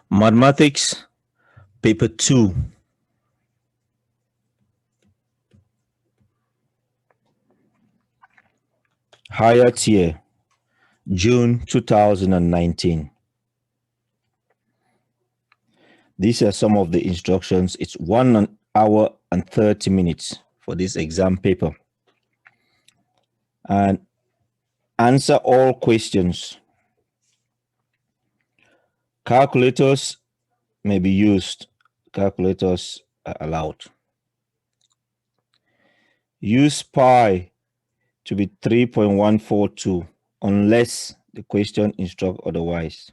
Mathematics, Paper 2. Higher Tier, June 2019. These are some of the instructions. It's 1 hour and 30 minutes for this exam paper. And answer all questions. Calculators may be used. Calculators are allowed. Use pi to be 3.142 unless the question instructs otherwise.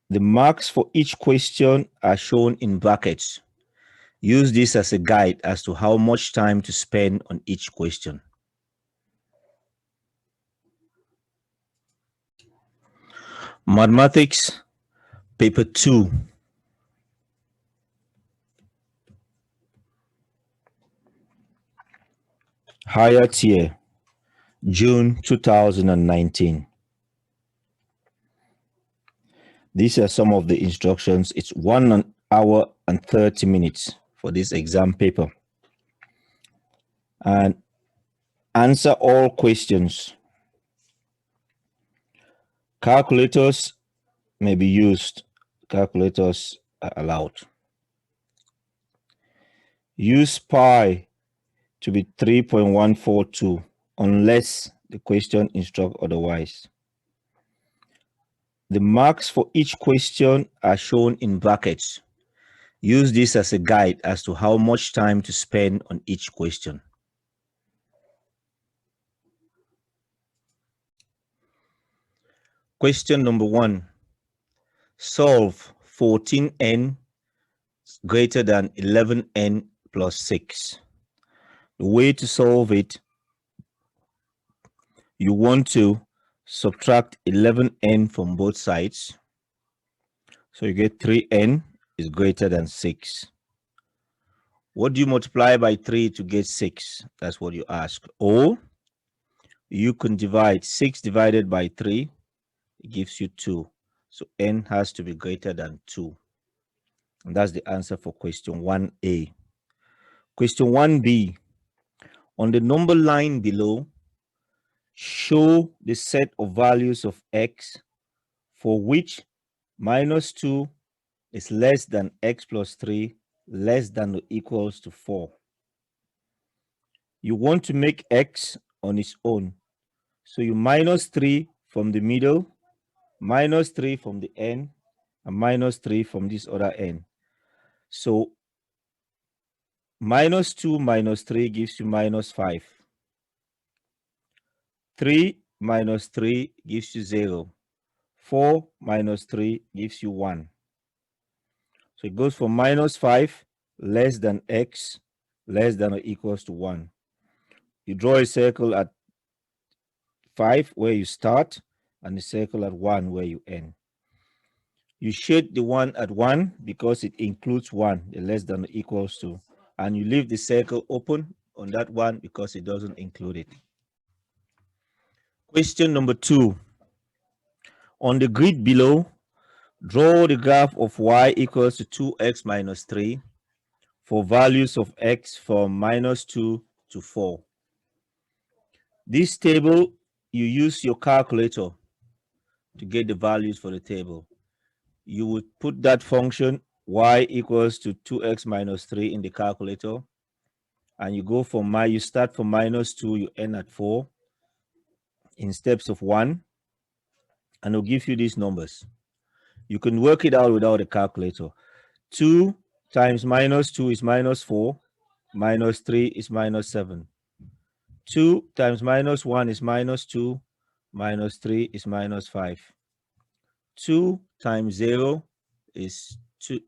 The marks for each question are shown in brackets. Use this as a guide as to how much time to spend on each question. Mathematics, Paper 2. Higher Tier, June 2019. These are some of the instructions. It's 1 hour and 30 minutes for this exam paper. And answer all questions. Calculators may be used. Calculators are allowed. Use pi to be 3.142 unless the question instructs otherwise. The marks for each question are shown in brackets. Use this as a guide as to how much time to spend on each question. Question number 1. Solve 14n greater than 11n plus 6. The way to solve it, you want to subtract 11n from both sides. So you get 3n is greater than 6. What do you multiply by 3 to get 6? That's what you ask. Or you can divide 6 divided by 3. It gives you 2. So n has to be greater than 2. And that's the answer for question 1A. Question 1B. On the number line below, show the set of values of x for which minus 2 is less than x plus 3 less than or equals to 4. You want to make x on its own. So you minus 3 from the middle, minus 3 from the end, and minus 3 from this other end. So minus 2 minus 3 gives you minus 5. 3 minus 3 gives you 0. 4 minus 3 gives you 1. So it goes from minus 5 less than x less than or equals to 1. You draw a circle at 5 where you start and a circle at 1 where you end. You shade the one at 1 because it includes 1, the less than or equals to, and you leave the circle open on that one because it doesn't include it. Question number 2. On the grid below, draw the graph of y equals to 2x minus 3 for values of x from minus 2 to 4. This table, you use your calculator to get the values for the table. You would put that function y equals to 2x minus 3 in the calculator, and you go from you start from minus 2, you end at 4 in steps of 1, and it'll give you these numbers. You can work it out without a calculator. 2 times minus 2 is minus 4, minus 3 is minus 7. 2 times minus 1 is minus 2, minus 3 is minus 5. 2 times 0 is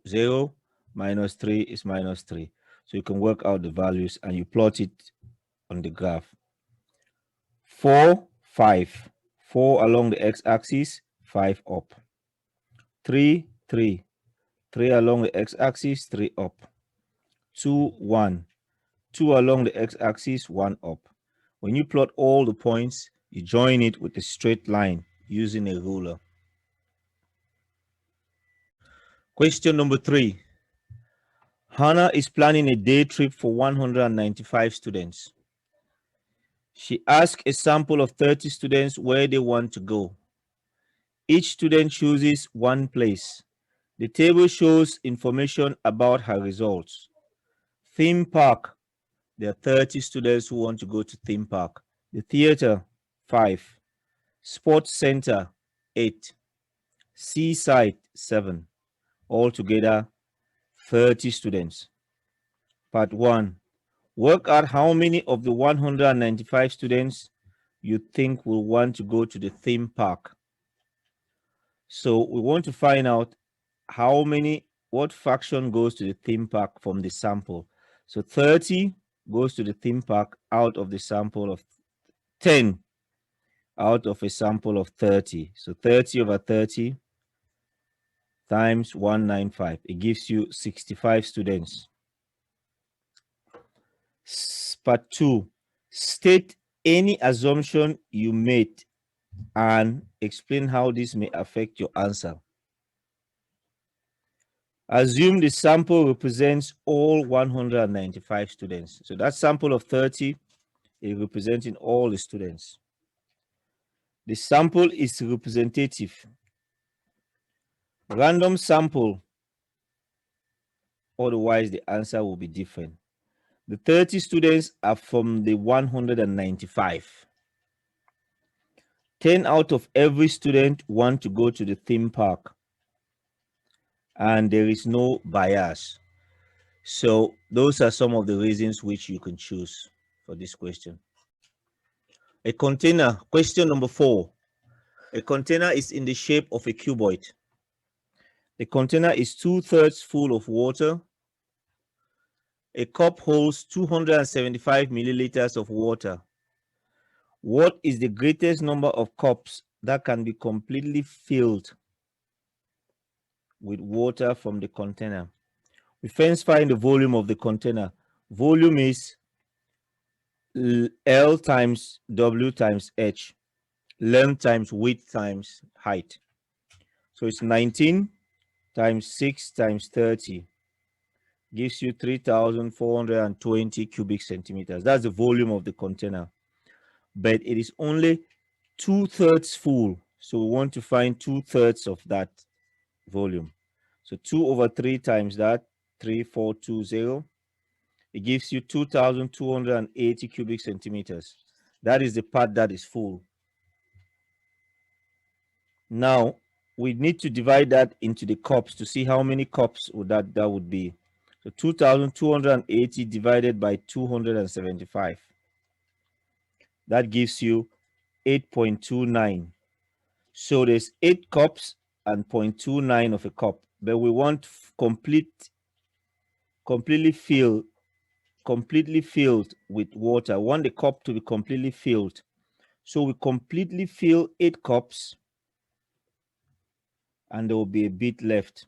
0, minus 3 is minus 3. So you can work out the values and you plot it on the graph. 4, 5. 4 along the x-axis, 5 up. 3, 3. 3 along the x-axis, 3 up. 2, 1. 2 along the x-axis, 1 up. When you plot all the points, you join it with a straight line using a ruler. Question number 3. Hannah is planning a day trip for 195 students. She asked a sample of 30 students where they want to go. Each student chooses one place. The table shows information about her results. Theme park. There are 30 students who want to go to theme park. The theater, 5. Sports center, 8. Seaside, 7. Altogether, 30 students. Part 1. Work out how many of the 195 students you think will want to go to the theme park. So we want to find out what fraction goes to the theme park from the sample. So 30 goes to the theme park out of the sample of 10 out of a sample of 30. So 30 over 30 times 195. It gives you 65 students. Part 2. State any assumption you made and explain how this may affect your answer. Assume the sample represents all 195 students. So that sample of 30 is representing all the students. The sample is representative. Random sample, otherwise the answer will be different. The 30 students are from the 195. 10 out of every student want to go to the theme park, and there is no bias. So those are some of the reasons which you can choose for this question. A container, question number 4. A container is in the shape of a cuboid. The container is 2/3 full of water. A cup holds 275 milliliters of water. What is the greatest number of cups that can be completely filled with water from the container? We first find the volume of the container. Volume is L times W times H. Length times width times height. So it's 19 times 6 times 30 gives you 3,420 cubic centimeters. That's the volume of the container. But it is only 2/3 full. So we want to find 2/3 of that volume. So 2 over 3 times that, 3,420. It gives you 2,280 cubic centimeters. That is the part that is full. Now, we need to divide that into the cups to see how many cups would that would be. So 2,280 divided by 275. That gives you 8.29. So there's 8 cups and 0.29 of a cup. But we want completely filled with water. We want the cup to be completely filled. So we completely fill 8 cups and there will be a bit left.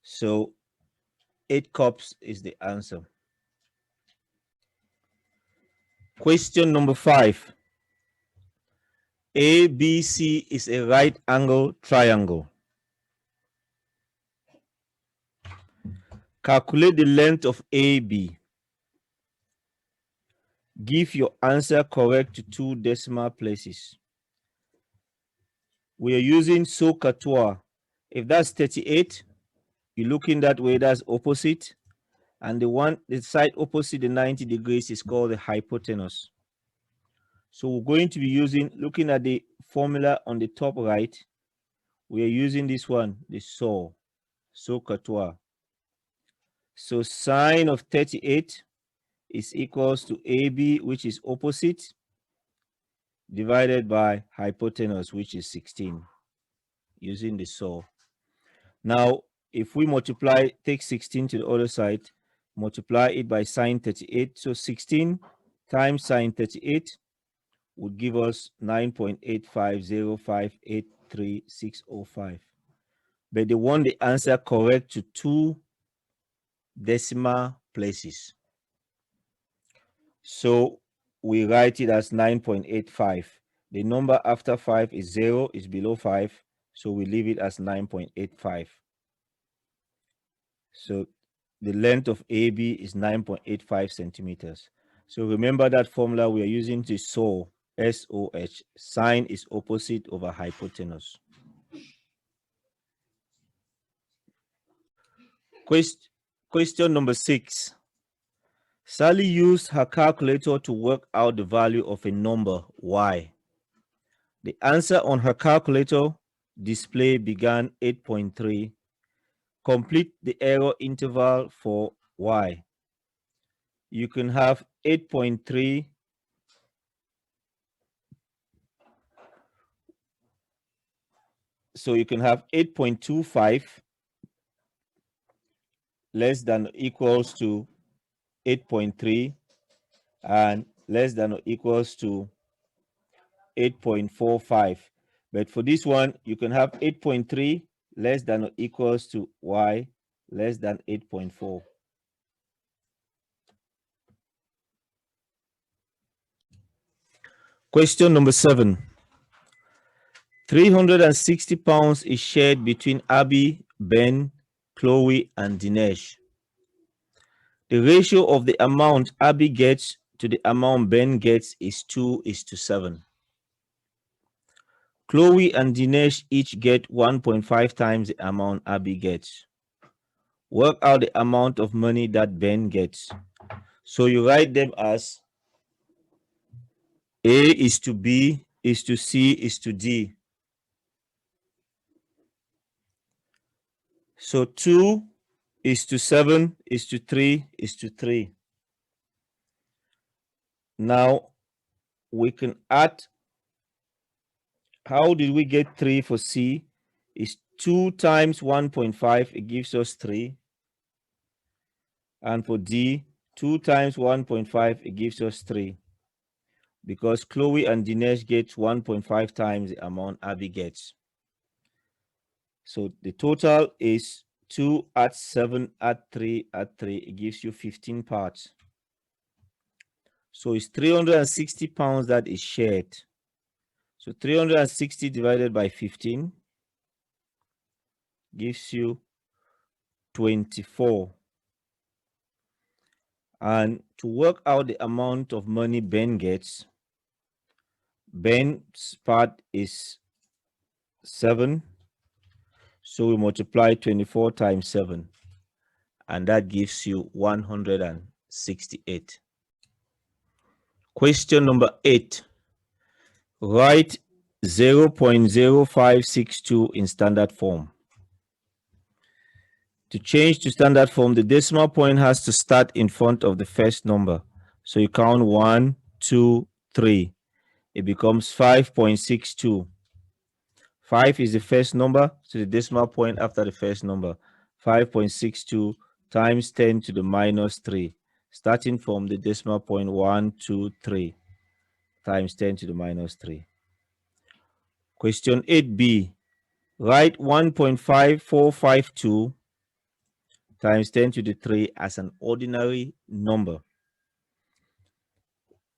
So 8 cups is the answer. Question number 5. ABC is a right angle triangle. Calculate the length of AB. Give your answer correct to 2 decimal places. We are using SOHCAHTOA. If that's 38, you're looking that way, that's opposite. And the side opposite the 90 degrees is called the hypotenuse. So we're going to be looking at the formula on the top right. We are using this one, the SOHCAHTOA. So sine of 38 is equals to AB, which is opposite, divided by hypotenuse, which is 16, using the SAW. Now, if we take 16 to the other side, multiply it by sine 38. So 16 times sine 38 would give us 9.850583605. But they want the answer correct to 2 decimal places. So we write it as 9.85. The number after 5 is 0, is below 5. So we leave it as 9.85. So the length of AB is 9.85 centimeters. So remember that formula we are using to SOH, S-O-H. Sine is opposite over hypotenuse. Question number 6. Sally used her calculator to work out the value of a number y. The answer on her calculator display began 8.3. Complete the error interval for y. You can have 8.3 so you can have 8.25 less than or equals to 8.3 and less than or equals to 8.45. But for this one, you can have 8.3 less than or equals to y less than 8.4. Question number 7. 360 pounds is shared between Abby, Ben, Chloe, and Dinesh. The ratio of the amount Abby gets to the amount Ben gets is 2:7. Chloe and Dinesh each get 1.5 times the amount Abby gets. Work out the amount of money that Ben gets. So you write them as A is to B is to C is to D. So 2:7 is to 3 is to 3. Now we can add. How did we get 3 for C? Is 2 times 1.5, it gives us 3. And for D, 2 times 1.5, it gives us 3. Because Chloe and Dinesh get 1.5 times the amount Abby gets. So the total is 2 at 7 at 3 at 3. It gives you 15 parts. So it's 360 pounds that is shared. So 360 divided by 15 gives you 24. And to work out the amount of money Ben gets, Ben's part is 7. So we multiply 24 times 7. And that gives you 168. Question number 8. Write 0.0562 in standard form. To change to standard form, the decimal point has to start in front of the first number. So you count 1, 2, 3. It becomes 5.62. 5 is the first number, so the decimal point after the first number. 5.62 times 10 to the minus 3. Starting from the decimal point 1, 2, 3 times 10 to the minus 3. Question 8b. Write 1.5452 times 10 to the 3 as an ordinary number.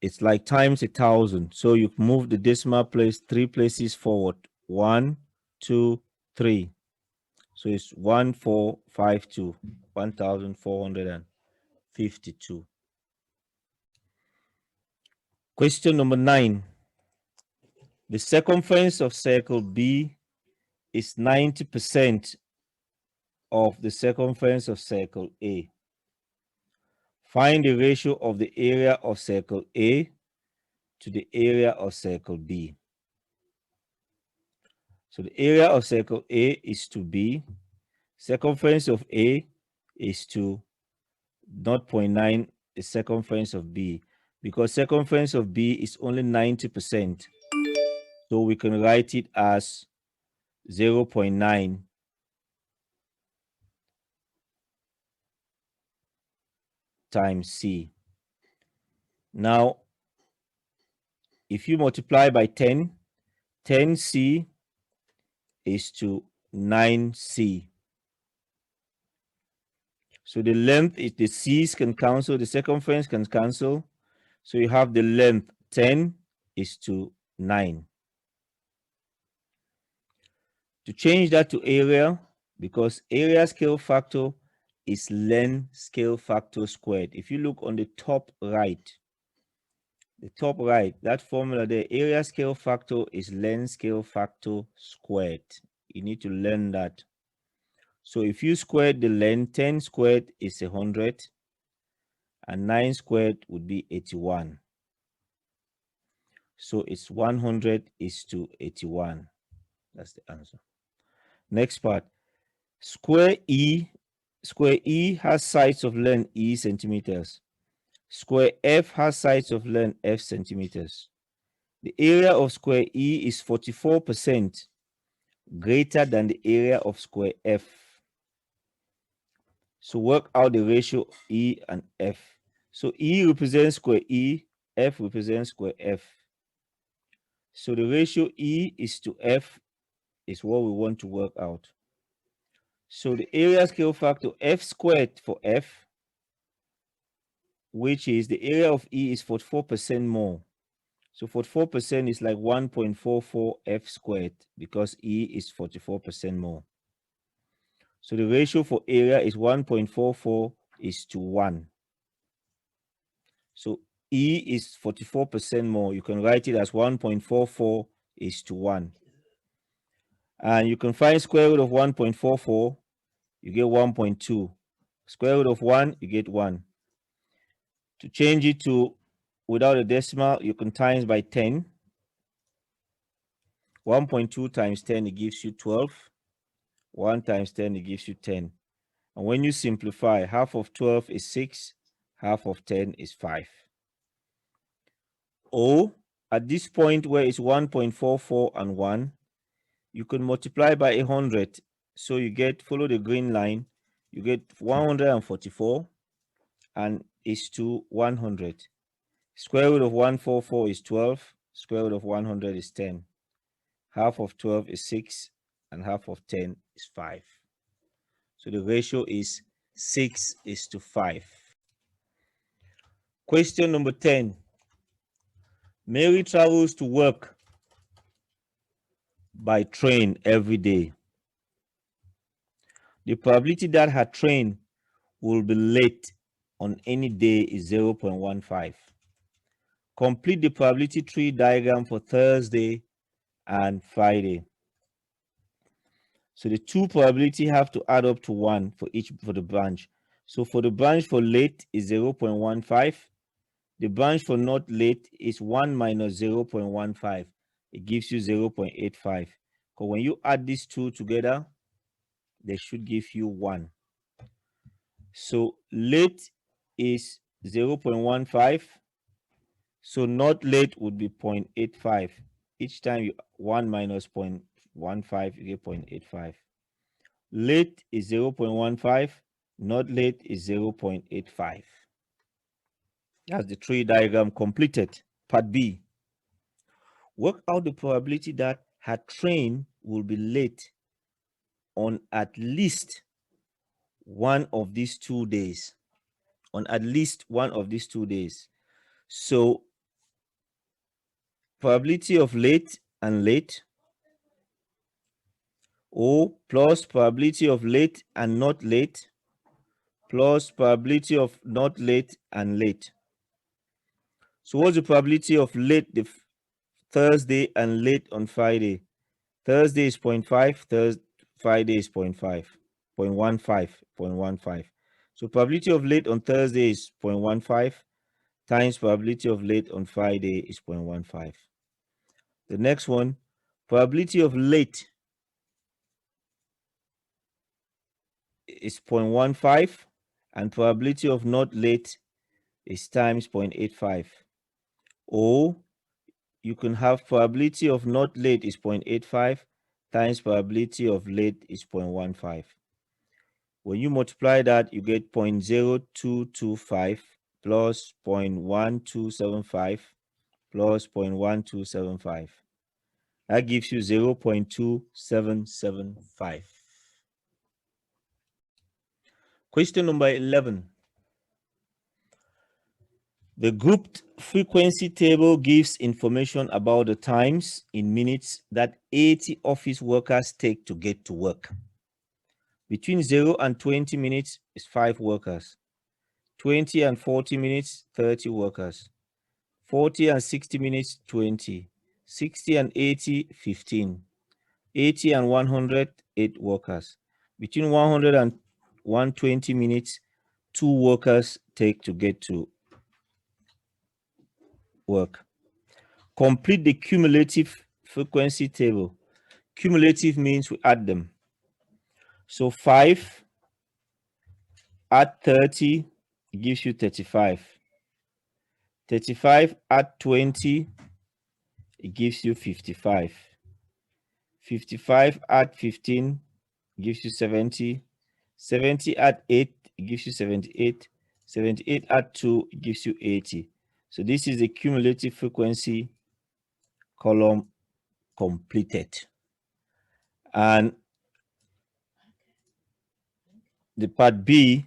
It's like times 1,000. So you move the decimal place 3 places forward. 1, 2, 3. So it's 1452. 1,452. Question number 9. The circumference of circle B is 90% of the circumference of circle A. Find the ratio of the area of circle A to the area of circle B. So the area of circle A is to B. Circumference of A is to 0.9 the circumference of B, because circumference of B is only 90%. So we can write it as 0.9 times C. Now, if you multiply by 10, 10C is to 9C. So the length is the C's can cancel, the circumference can cancel. So you have the length 10 is to 9. To change that to area, because area scale factor is len scale factor squared. If you look on the top right, that formula there, area scale factor is len scale factor squared. You need to learn that. So if you square the len, 10 squared is 100, and 9 squared would be 81. So it's 100 is to 81. That's the answer. Next part. Square E has sides of length E centimeters. Square F has sides of length F centimeters. The area of square E is 44% greater than the area of square F. So work out the ratio E and F. So E represents square E, F represents square F. So the ratio E is to F is what we want to work out. So the area scale factor F squared for F, which is the area of E, is 44% more. So 44% is like 1.44 F squared because E is 44% more. So the ratio for area is 1.44 is to 1. So E is 44% more. You can write it as 1.44 is to 1. And you can find square root of 1.44, you get 1.2. Square root of 1, you get 1. To change it to without a decimal, you can times by 10. 1.2 times 10, it gives you 12. 1 times 10, it gives you 10. And when you simplify, half of 12 is 6, half of 10 is 5. Or at this point where it's 1.44 and 1, you can multiply by 100. So you get, follow the green line, you get 144 and is to 100. Square root of 144 is 12. Square root of 100 is 10. Half of 12 is 6 and half of 10 is 5. So the ratio is 6 is to 5. Question number 10. Mary travels to work by train every day. The probability that her train will be late on any day is 0.15. Complete the probability tree diagram for Thursday and Friday. So the two probability have to add up to 1 for the branch. So for the branch for late is 0.15. The branch for not late is 1 minus 0.15. It gives you 0.85. Because when you add these two together, they should give you 1. So late is 0.15. So not late would be 0.85. Each time you 1 minus 0.15, you get 0.85. Late is 0.15. Not late is 0.85. That's the tree diagram completed. Part B. Work out the probability that her train will be late on at least one of these 2 days. On at least one of these 2 days. So probability of late and late, or plus probability of late and not late, plus probability of not late and late. So what's the probability of late the Thursday and late on Friday? Thursday is 0.5, Friday is 0.5, 0.15. So probability of late on Thursday is 0.15 times probability of late on Friday is 0.15. The next one, probability of late is 0.15 and probability of not late is times 0.85. Or you can have probability of not late is 0.85 times probability of late is 0.15. When you multiply that, you get 0.0225 plus 0.1275 plus 0.1275. That gives you 0.2775. Question number 11. The grouped frequency table gives information about the times in minutes that 80 office workers take to get to work. Between 0 and 20 minutes is 5 workers. 20 and 40 minutes, 30 workers. 40 and 60 minutes, 20. 60 and 80, 15. 80 and 100, 8 workers. Between 100 and 120 minutes, 2 workers take to get to work. Complete the cumulative frequency table. Cumulative means we add them. So 5 add 30 gives you 35. 35 add 20, it gives you 55. 55 add 15 gives you 70. 70 add 8, it gives you 78. 78 add 2, it gives you 80. So this is the cumulative frequency column completed. And the part B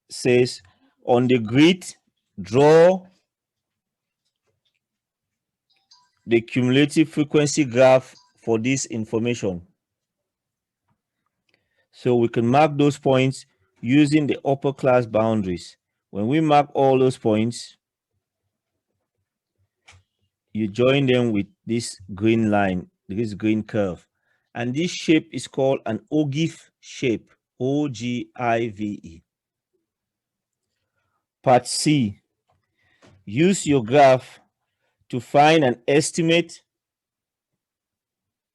says, on the grid, draw the cumulative frequency graph for this information. So we can mark those points using the upper class boundaries. When we mark all those points, you join them with this green line, this green curve. And this shape is called an ogive shape, O-G-I-V-E. Part C, use your graph to find an estimate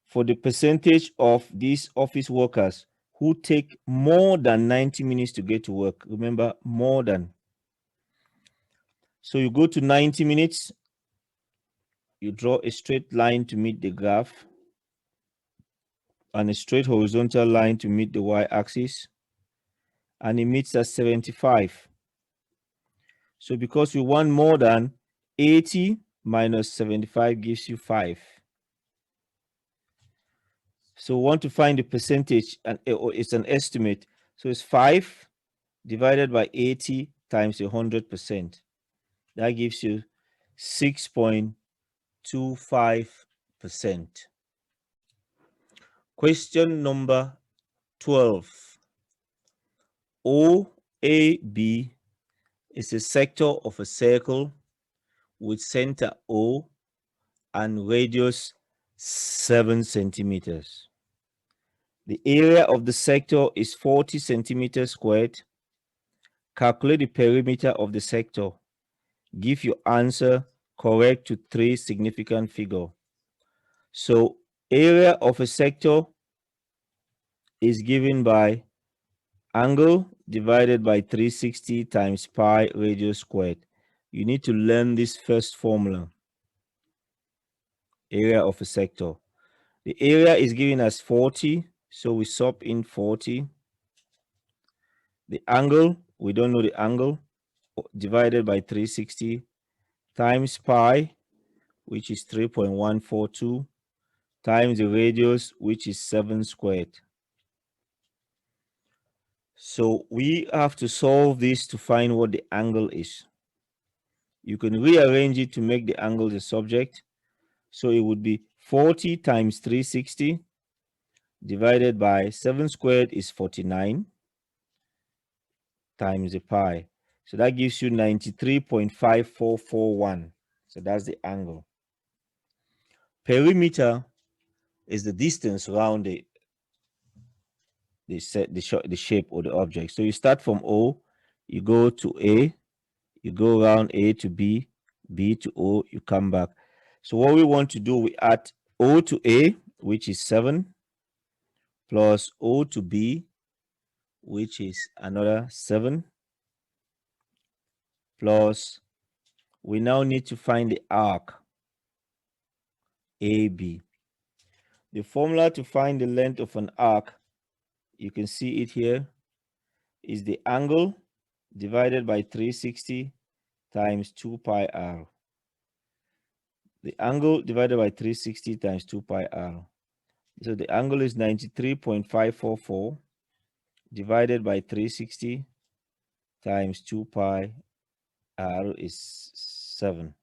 for the percentage of these office workers who take more than 90 minutes to get to work. Remember, more than. So you go to 90 minutes, you draw a straight line to meet the graph and a straight horizontal line to meet the y-axis, and it meets at 75. So because we want more than, 80 minus 75 gives you 5. So we want to find the percentage, and it's an estimate. So it's 5 divided by 80 times 100%. That gives you 6.25%. Question number 12. OAB is a sector of a circle with center O and radius 7 centimeters. The area of the sector is 40 centimeters squared. Calculate the perimeter of the sector. Give your answer correct to 3 significant figures. So area of a sector is given by angle divided by 360 times pi radius squared. You need to learn this first formula. Area of a sector. The area is given as 40, so we sub in 40. The angle, we don't know the angle, divided by 360 times pi, which is 3.142, times the radius, which is 7 squared. So we have to solve this to find what the angle is. You can rearrange it to make the angle the subject. So it would be 40 times 360 divided by 7 squared is 49 times the pi. So that gives you 93.5441. So that's the angle. Perimeter is the distance around the shape or the object. So you start from O, you go to A, you go around A to B, B to O, you come back. So what we want to do, we add O to A, which is 7, plus O to B, which is another 7, plus we now need to find the arc AB. The formula to find the length of an arc, you can see it here, is the angle divided by 360 times 2 pi r. The angle divided by 360 times 2 pi r. So the angle is 93.544 divided by 360 times 2 pi r is 7.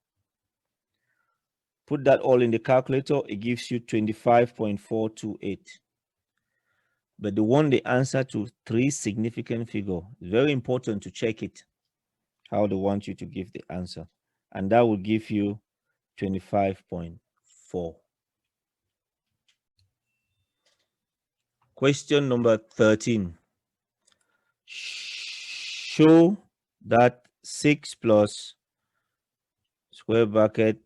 Put that all in the calculator, it gives you 25.428. but they want the answer to 3 significant figure. It's very important to check it, how they want you to give the answer. And that will give you 25.4. Question number 13. Show that 6 plus square bracket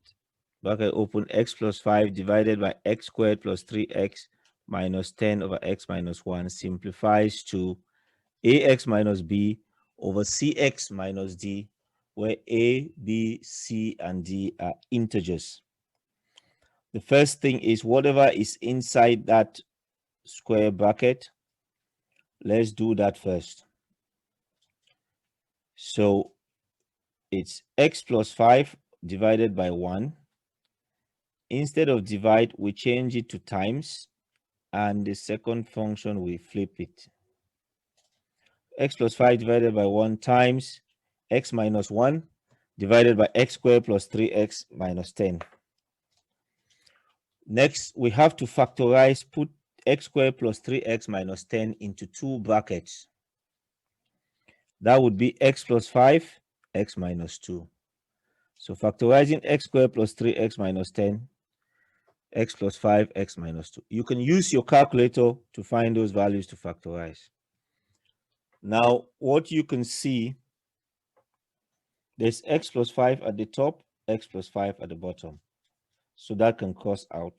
open x plus 5 divided by x squared plus 3x minus 10 over x minus 1 simplifies to ax minus b over cx minus d, where a, b, c, and d are integers. The first thing is whatever is inside that square bracket, let's do that first. So it's x plus 5 divided by 1. Instead of divide, we change it to times, and the second function we flip it. X plus 5 divided by 1 times x minus 1 divided by x squared plus 3x minus 10. Next, we have to factorize, put x squared plus 3x minus 10 into 2 brackets. That would be x plus 5, x minus 2. So factorizing x squared plus 3x minus 10, x plus 5, x minus 2. You can use your calculator to find those values to factorize. Now, what you can see, there's x plus 5 at the top, x plus 5 at the bottom. So that can cross out.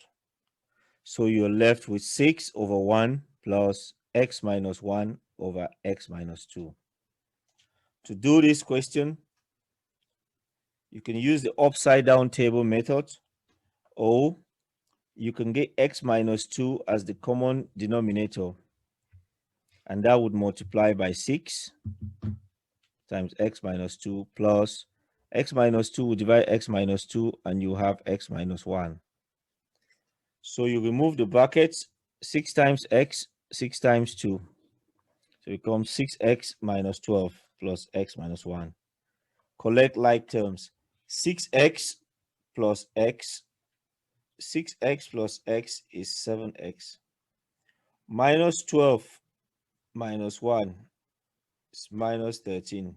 So you're left with 6 over 1 plus x minus 1 over x minus 2. To do this question, you can use the upside down table method, or you can get x minus 2 as the common denominator, and that would multiply by 6 times x minus 2 plus x minus 2 will divide x minus 2, and you have x minus 1. So you remove the brackets, 6 times x, 6 times 2. So it becomes 6x minus 12 plus x minus 1. Collect like terms. 6x plus x, 6x plus x is 7x. Minus 12 minus 1 is minus 13.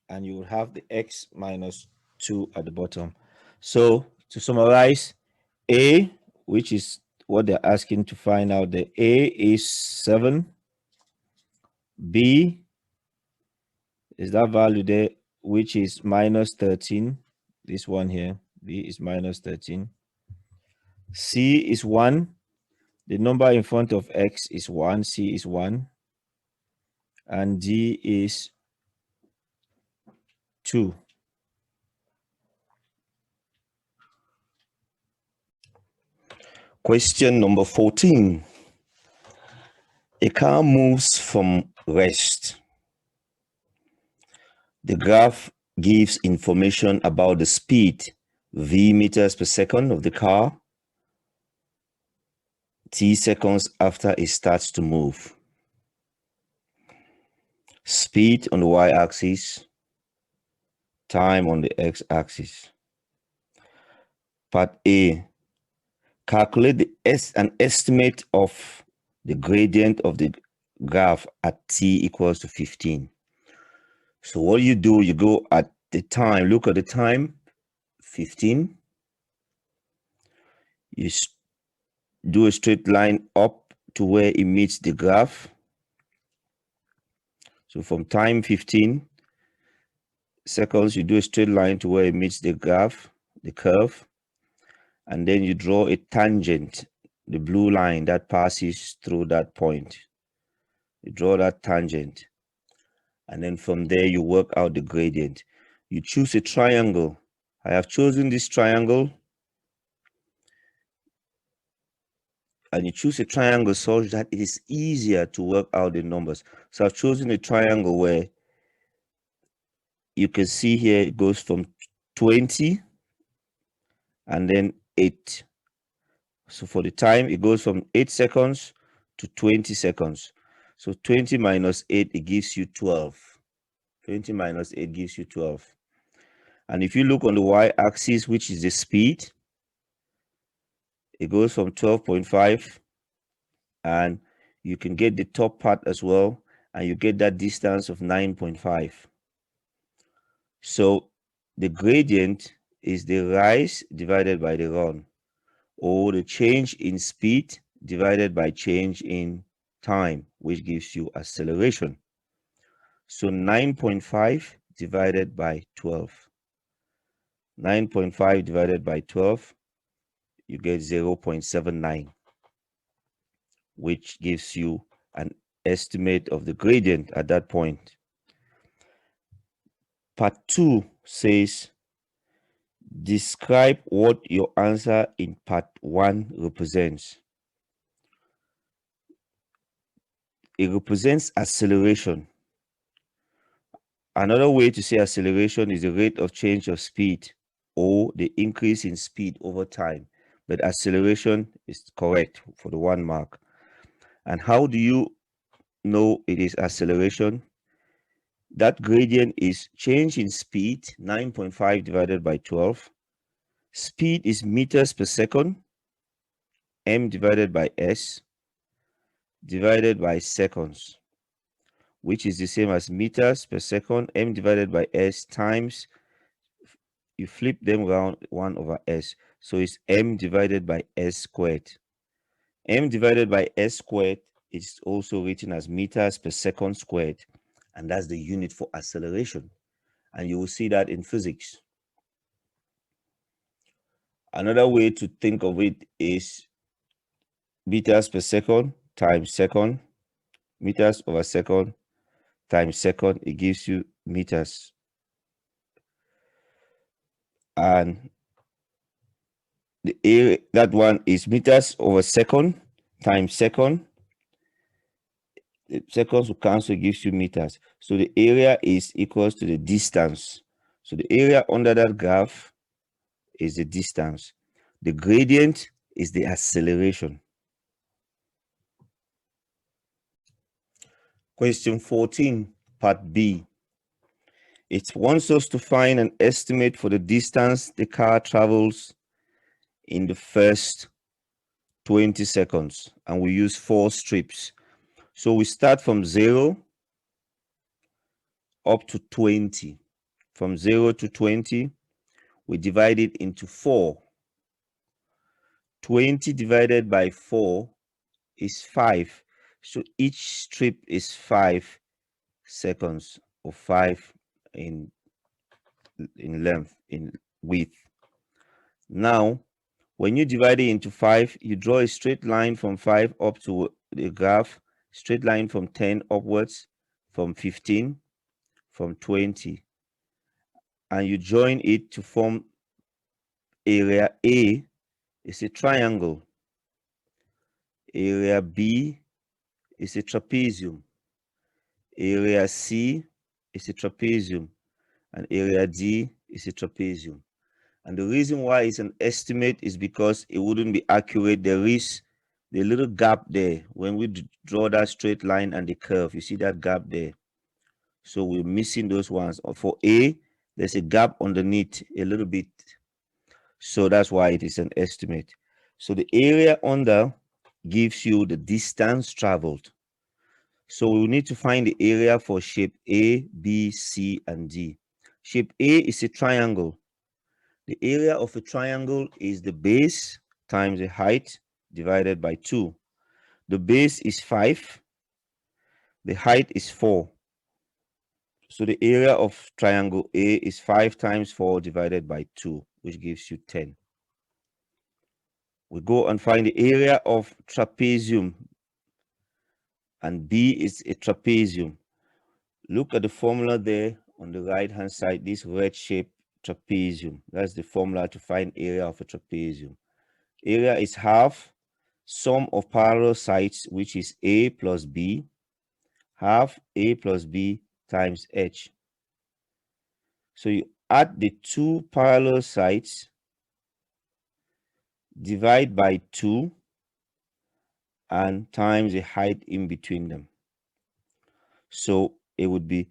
And you will have the x minus 2 at the bottom. So to summarize, A, which is what they're asking to find out, the A is 7. B is that value there, which is minus 13. This one here, B is minus 13. C is 1. The number in front of x is 1. C is 1. And D is 2. Question number 14. A car moves from rest. The graph gives information about the speed, v meters per second, of the car, t seconds after it starts to move. Speed on the y-axis, time on the x-axis. Part A. Calculate an estimate of the gradient of the graph at t equals to 15. So what you do, you go at the time, look at the time, 15. You do a straight line up to where it meets the graph. So from time 15 seconds, you do a straight line to where it meets the graph, the curve. And then you draw a tangent, the blue line that passes through that point. You draw that tangent. And then from there, you work out the gradient. You choose a triangle. I have chosen this triangle. And you choose a triangle such that it is easier to work out the numbers. So I've chosen a triangle where you can see here it goes from 20 and then 8. So for the time, it goes from 8 seconds to 20 seconds. So 20 minus 8, it gives you 12. 20 minus 8 gives you 12. And if you look on the y-axis, which is the speed, it goes from 12.5 and you can get the top part as well, and you get that distance of 9.5. So the gradient is the rise divided by the run, or the change in speed divided by change in time, which gives you acceleration. So 9.5 divided by 12. 9.5 divided by 12, you get 0.79, which gives you an estimate of the gradient at that point. Part 2 says, describe what your answer in part 1 represents. It represents acceleration. Another way to say acceleration is the rate of change of speed, or the increase in speed over time. But acceleration is correct for the 1 mark. And how do you know it is acceleration? That gradient is change in speed, 9.5 divided by 12. Speed is meters per second, m divided by s, divided by seconds, which is the same as meters per second, m divided by s, times, you flip them around, 1 over s. So it's m divided by s squared. M divided by s squared is also written as meters per second squared, and that's the unit for acceleration. And you will see that in physics. Another way to think of it is meters per second times second, meters over second times second, it gives you meters. And the area, that one is meters over second times second. The seconds will cancel, gives you meters. So the area is equals to the distance. So the area under that graph is the distance. The gradient is the acceleration. Question 14, part B. It wants us to find an estimate for the distance the car travels in the first 20 seconds. And we use 4 strips. So we start from 0 up to 20. From 0 to 20, we divide it into 4. 20 divided by 4 is 5. So each strip is 5 seconds, or 5 in length, in width. Now, when you divide it into 5, you draw a straight line from 5 up to the graph, straight line from 10 upwards, from 15, from 20, and you join it to form area A is a triangle. Area B is a trapezium. Area C is a trapezium. And area D is a trapezium. And the reason why it's an estimate is because it wouldn't be accurate. There is the little gap there. When we draw that straight line and the curve, you see that gap there. So we're missing those ones. For A, there's a gap underneath a little bit. So that's why it is an estimate. So the area under gives you the distance traveled. So we need to find the area for shape A, B, C, and D. Shape A is a triangle. The area of a triangle is the base times the height divided by 2. The base is 5. The height is 4. So the area of triangle A is 5 times 4 divided by 2, which gives you 10. We go and find the area of trapezium, and B is a trapezium. Look at the formula there on the right hand side, this red shape trapezium. That's the formula to find area of a trapezium. Area is half sum of parallel sides, which is A plus B, half A plus B times H. So you add the 2 parallel sides, divide by 2, and times the height in between them. So it would be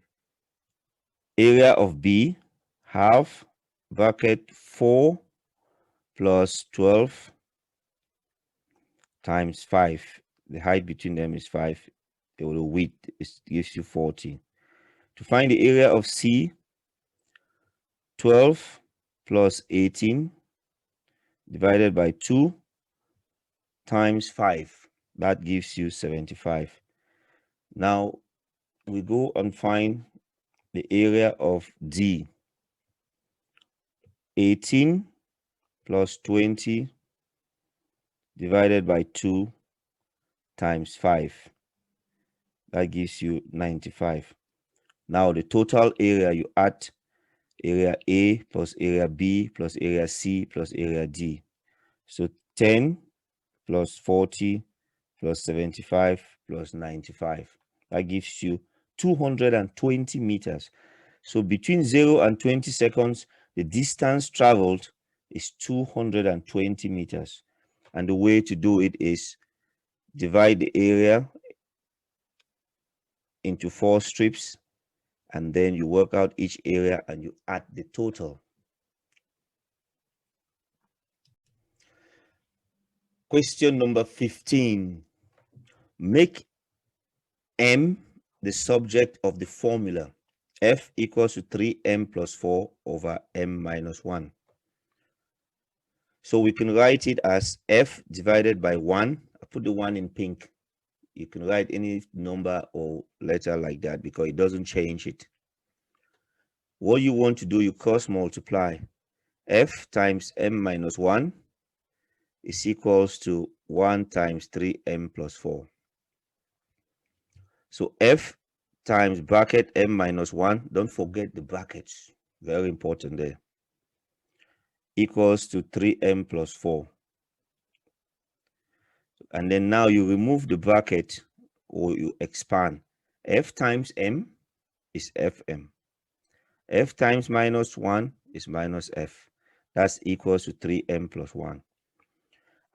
area of B, half bracket 4 plus 12 times 5. The height between them is 5. The width gives you 40. To find the area of C, 12 plus 18 divided by 2 times 5. That gives you 75. Now we go and find the area of D. 18 plus 20 divided by 2 times 5. That gives you 95. Now the total area, you add area A plus area B plus area C plus area D. So 10 plus 40 plus 75 plus 95. That gives you 220 meters. So between 0 and 20 seconds, the distance traveled is 220 meters. And the way to do it is divide the area into 4 strips, and then you work out each area and you add the total. Question number 15. Make M the subject of the formula F equals to 3M plus 4 over M minus 1. So we can write it as F divided by 1. I put the 1 in pink. You can write any number or letter like that because it doesn't change it. What you want to do, you cross multiply. F times M minus 1 is equals to 1 times 3M plus 4. So F times bracket M minus 1, don't forget the brackets, very important there, equals to 3M plus 4. And then now you remove the bracket or you expand. F times M is Fm. F times minus 1 is minus F. That's equals to 3M plus 1.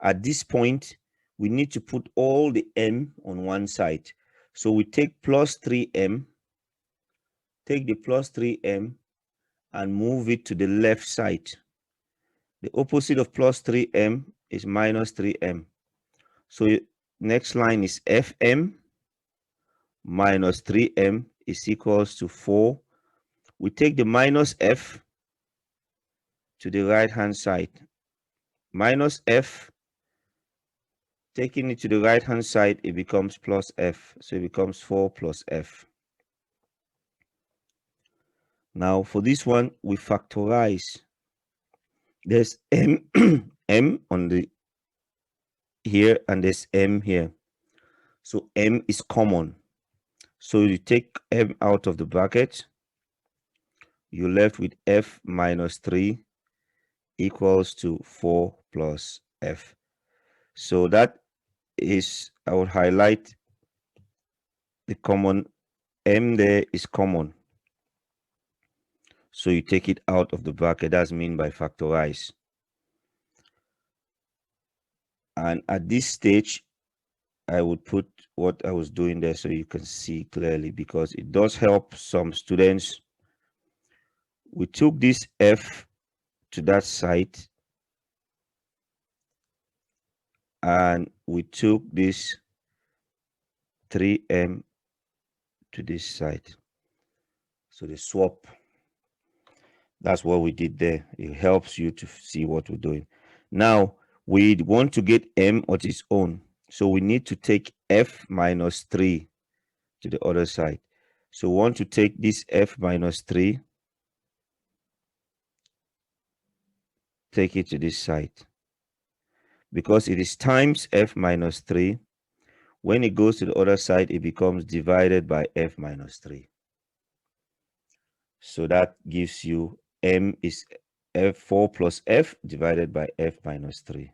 At this point, we need to put all the M on one side. So we take plus 3M, take the plus 3M and move it to the left side. The opposite of plus 3M is minus 3M. So next line is Fm minus 3M is equals to 4. We take the minus F to the right hand side. Minus F, taking it to the right hand side, it becomes plus F. So it becomes 4 plus F. Now for this one, we factorize. There's M, M on the here and there's M here. So M is common. So you take M out of the bracket. You're left with F minus 3 equals to 4 plus F. So that is, I would highlight the common, M there is common. So you take it out of the bracket. That's mean by factorize. And at this stage, I would put what I was doing there so you can see clearly, because it does help some students. We took this F to that side and we took this 3M to this side. So the swap, that's what we did there. It helps you to see what we're doing. Now we want to get M on its own. So we need to take F minus 3 to the other side. So we want to take this F minus 3, take it to this side. Because it is times F minus 3, when it goes to the other side, it becomes divided by F minus 3. So that gives you M is F4 plus F divided by F minus 3.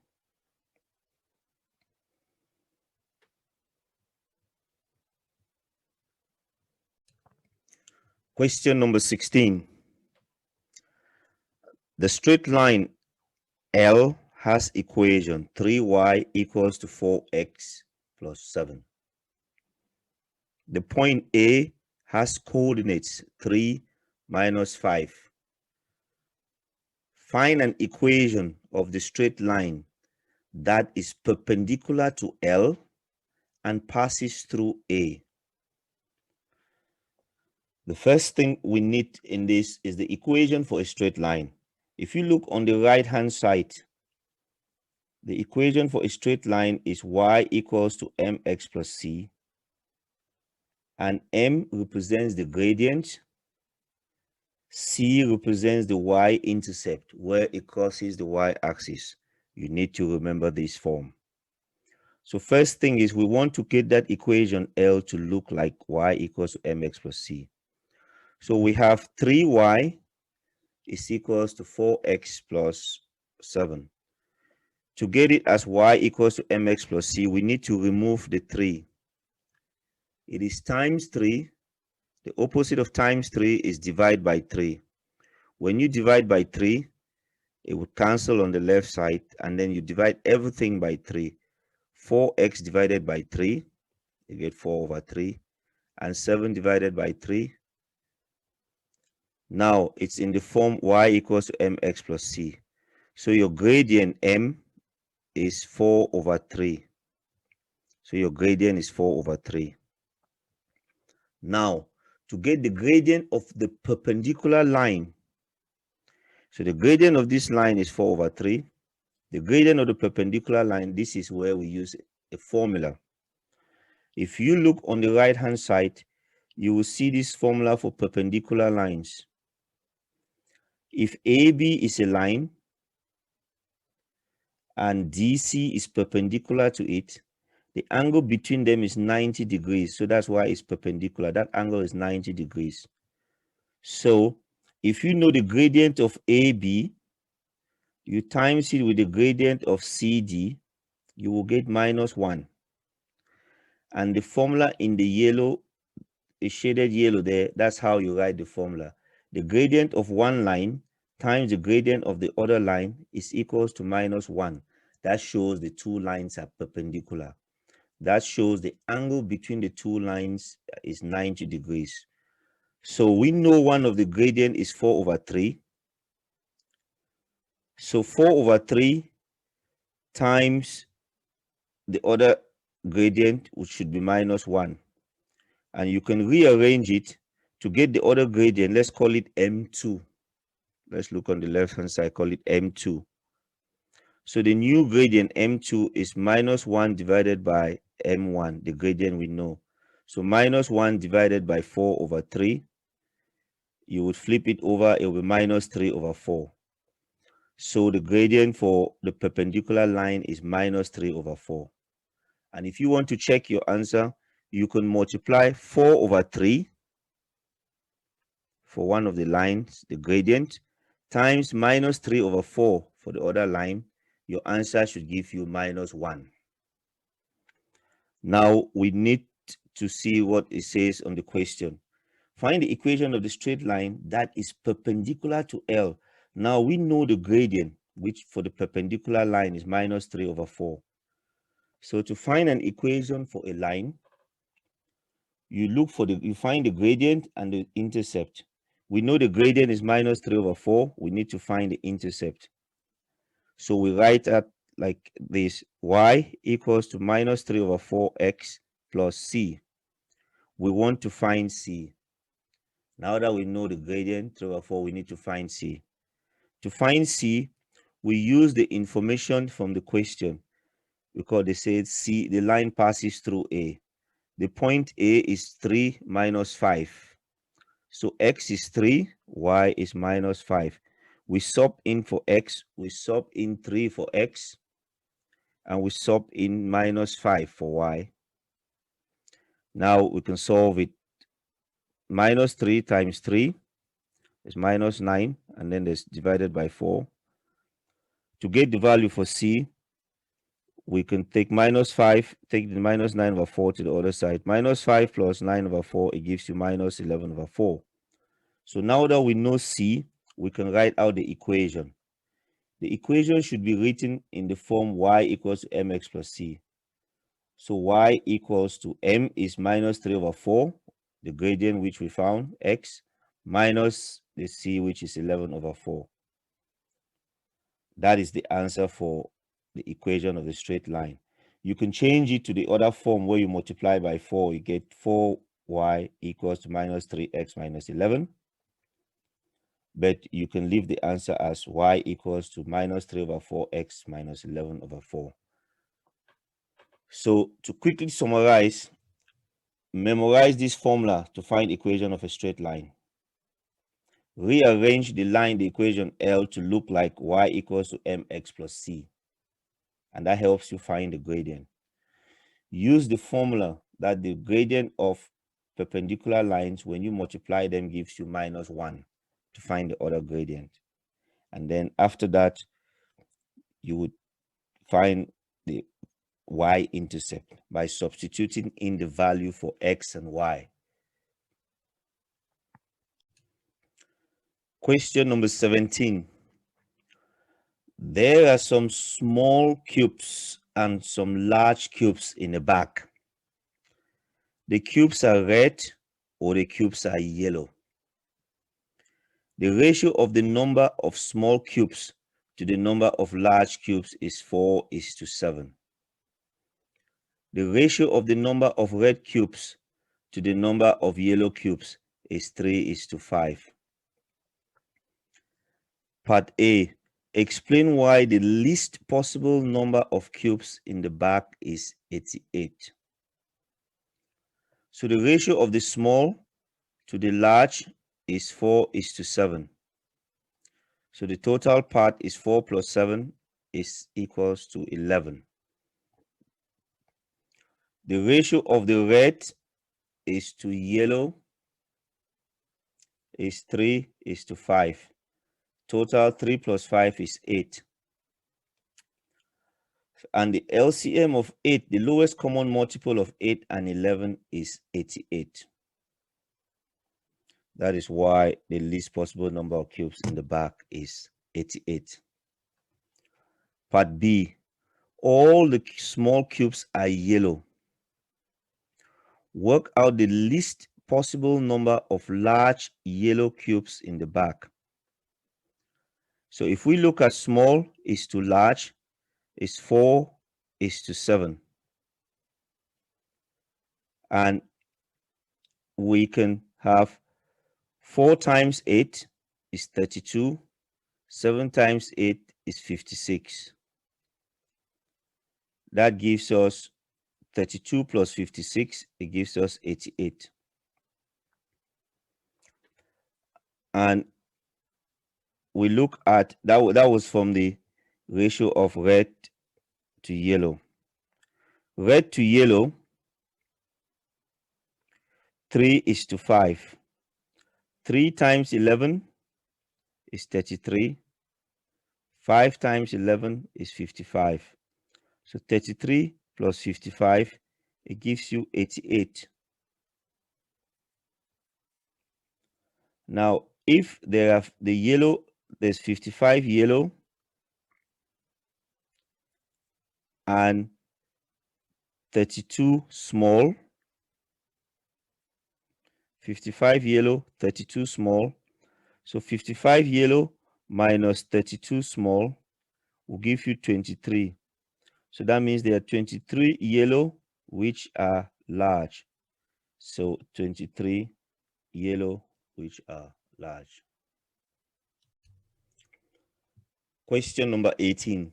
Question number 16. The straight line L has equation 3y equals to 4x plus 7. The point A has coordinates 3 minus 5. Find an equation of the straight line that is perpendicular to L and passes through A. The first thing we need in this is the equation for a straight line. If you look on the right hand side, the equation for a straight line is y equals to mx plus c, and m represents the gradient, c represents the y-intercept where it crosses the y-axis. You need to remember this form. So first thing is we want to get that equation L to look like y equals to mx plus c. So we have 3y is equals to 4x plus 7. To get it as y equals to mx plus c, we need to remove the 3. It is times 3. The opposite of times 3 is divide by 3. When you divide by 3, it would cancel on the left side, and then you divide everything by 3. 4x divided by 3, you get 4 over 3, and 7 divided by 3. Now it's in the form y equals to mx plus c. So your gradient m is 4 over 3. So your gradient is 4 over 3. Now, to get the gradient of the perpendicular line, so the gradient of this line is 4 over 3. The gradient of the perpendicular line, this is where we use a formula. If you look on the right hand side, you will see this formula for perpendicular lines. If AB is a line and DC is perpendicular to it, the angle between them is 90 degrees. So that's why it's perpendicular. That angle is 90 degrees. So if you know the gradient of AB, you times it with the gradient of CD, you will get -1. And the formula in the yellow, the shaded yellow there, that's how you write the formula. The gradient of one line times the gradient of the other line is equals to -1. That shows the two lines are perpendicular. That shows the angle between the two lines is 90 degrees. So we know one of the gradient is 4 over 3. So 4 over 3 times the other gradient, which should be -1. And you can rearrange it to get the other gradient. Let's call it M2. Let's look on the left hand side, call it M2. So the new gradient M2 is -1 divided by M1, the gradient we know. So -1 divided by 4 over 3. You would flip it over, it will be -3 over 4. So the gradient for the perpendicular line is -3 over 4. And if you want to check your answer, you can multiply 4 over 3 for one of the lines, the gradient, times -3 over 4 for the other line. Your answer should give you -1. Now we need to see what it says on the question. Find the equation of the straight line that is perpendicular to L. Now we know the gradient, which for the perpendicular line is -3 over 4. So to find an equation for a line, you find the gradient and the intercept. We know the gradient is -3 over 4. We need to find the intercept. So we write that like this: y equals to -3 over 4x plus c. We want to find c. Now that we know the gradient 3 over 4, we need to find c. To find c, we use the information from the question, because they said c, the line passes through A. The point A is 3 minus 5. So x is 3, y is -5. We sub in for x, we sub in 3 for x, and we sub in -5 for y. Now we can solve it. -3 times 3 is -9, and then there's divided by 4. To get the value for c, we can take -5, take the -9 over 4 to the other side. -5 plus 9 over 4, it gives you -11 over 4. So now that we know c, we can write out the equation. The equation should be written in the form y equals to mx plus c. So y equals to m is -3 over 4, the gradient which we found, x, minus the c, which is 11 over 4. That is the answer for the equation of the straight line. You can change it to the other form where you multiply by 4. You get 4y equals to minus 3x minus 11. But you can leave the answer as y equals to minus 3 over 4x minus 11 over 4. So to quickly summarize, memorize this formula to find equation of a straight line. Rearrange the line, the equation L, to look like y equals to mx plus c. And that helps you find the gradient. Use the formula that the gradient of perpendicular lines, when you multiply them, gives you minus 1 to find the other gradient. And then after that, you would find the y-intercept by substituting in the value for x and y. Question number 17. There are some small cubes and some large cubes in the back. The cubes are red or the cubes are yellow. The ratio of the number of small cubes to the number of large cubes is 4:7. The ratio of the number of red cubes to the number of yellow cubes is 3:5. Part A. Explain why the least possible number of cubes in the back is 88. So the ratio of the small to the large is 4:7. So the total part is 4 plus 7 is equals to 11. The ratio of the red is to yellow is 3:5. Total 3 plus 5 is 8. And the LCM of 8, the lowest common multiple of 8 and 11 is 88. That is why the least possible number of cubes in the back is 88. Part B. All the small cubes are yellow. Work out the least possible number of large yellow cubes in the back. So if we look at small is to large, is 4:7. And we can have 4 times 8 is 32. 7 times 8 is 56. That gives us 32 plus 56. It gives us 88. And we look at that was from the ratio of red to yellow. Red to yellow, 3:5. 3 times 11 is 33. 5 times 11 is 55. So 33 plus 55, it gives you 88. Now, if there are the yellow, there's 55 yellow and 32 small. 55 yellow, 32 small. So 55 yellow minus 32 small will give you 23. So that means there are 23 yellow which are large. So 23 yellow which are large. Question number 18.